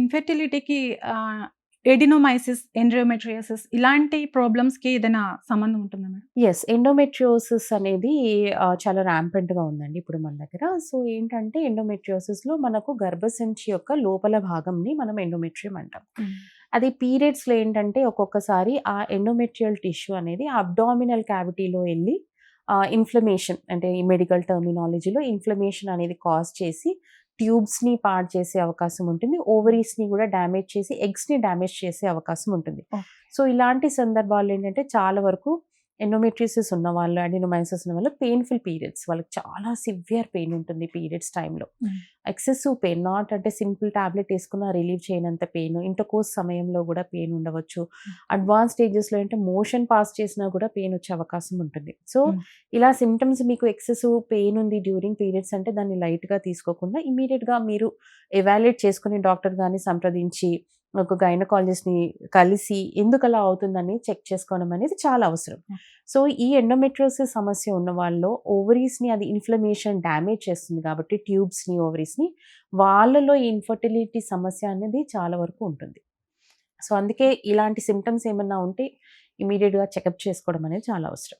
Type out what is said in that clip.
ఇన్ఫెర్టిలిటీకి adenomyosis, ఎండ్రోమెట్రియోసిస్ ఇలాంటి ప్రాబ్లమ్స్‌కి ఏదైనా సంబంధం ఉంటుందా మేడం? యెస్. ఎండోమెట్రియోసిస్ అనేది చాలా ర్యాంపెంట్‌గా ఉందండి ఇప్పుడు మన దగ్గర. సో, ఏంటంటే ఎండోమెట్రియోసిస్‌లో మనకు గర్భసంచి యొక్క లోపల భాగంని మనం ఎండోమెట్రియం అంటాం. హ్మ్. అది పీరియడ్స్‌లో ఏంటంటే ఒక్కొక్కసారి ఆ ఎండోమెట్రియల్ టిష్యూ అనేది అబ్డామినల్ క్యావిటీలో ఎళ్లి ఇన్‌ఫ్లమేషన్ అంటే ఈ మెడికల్ టర్మినాలజీలో ఇన్‌ఫ్లమేషన్ అనేది కాజ్ చేసి ట్యూబ్స్‌ని పాడు చేసే అవకాశం ఉంటుంది. ఓవరీస్‌ని గూడా డ్యామేజ్ చేసి ఎగ్స్‌ని డ్యామేజ్ చేసే అవకాశం ఉంటుంది. ఓహ్! సో, ఇలాంటి సందర్భాల్లో ఏంటంటే చాలా వరకు ఎండోమెట్రియోసిస్ ఉన్నవాళ్ళు, అడినోమైసిస్ ఉన్నవాళ్ళు పెయిన్‌ఫుల్ పీరియడ్స్. వాళ్ళకి చాలా సివియర్ పెయిన్ ఉంటుంది పీరియడ్స్ టైమ్‌లో. హ్మ్. ఎక్సెసివ్ పెయిన్ నాట్ అంటే సింపుల్ టాబ్లెట్ ఏసుకున్న రిలీవ్ చేయనంత పెయిన్. ఇంటర్‌కోర్స్ సమయంలో గూడా పెయిన్ ఉండవచ్చు. అడ్వాన్స్ స్టేజెస్‌లో అంటే మోషన్ పాస్ చేసినా గూడా పెయిన్ వచ్చే అవకాశం ఉంటుంది. సో, హ్మ్. ఇలా సింప్టమ్స్ మీకు ఎక్సెసివ్ పెయిన్ ఉంది డ్యూరింగ్ పీరియడ్స్ అంటే దాన్ని లైట్‌గా తీసుకోకుండా ఇమ్మీడియేట్‌గా మీరు ఎవాల్యుయేట్ చేసుకొని డాక్టర్ గారిని సంప్రదించి ఒక గైనకాలజిస్ట్‌ని కలిసి ఎందుకలా అవుతుందని చెక్ చేసుకోవడం అనేది చాలా అవసరం. హ్మ్. సో, ఈ ఎండోమెట్రియోసిస్ సమస్య ఉన్న వాళ్ళలో ఓవరీస్‌ని అది ఇన్‌ఫ్లమేషన్ డ్యామేజ్ చేస్తుంది కాబట్టి ట్యూబ్స్‌ని, ఓవరీస్‌ని వాళ్ళలో ఈ ఇన్‌ఫర్టిలిటీ సమస్య అనేది చాలా వరకు ఉంటుంది. సో, అందుకే ఇలాంటి సింప్టమ్స్ ఏమన్నా ఉంటే ఇమ్మీడియేట్‌గా చెకప్ చేసుకోవడం అనేది చాలా అవసరం.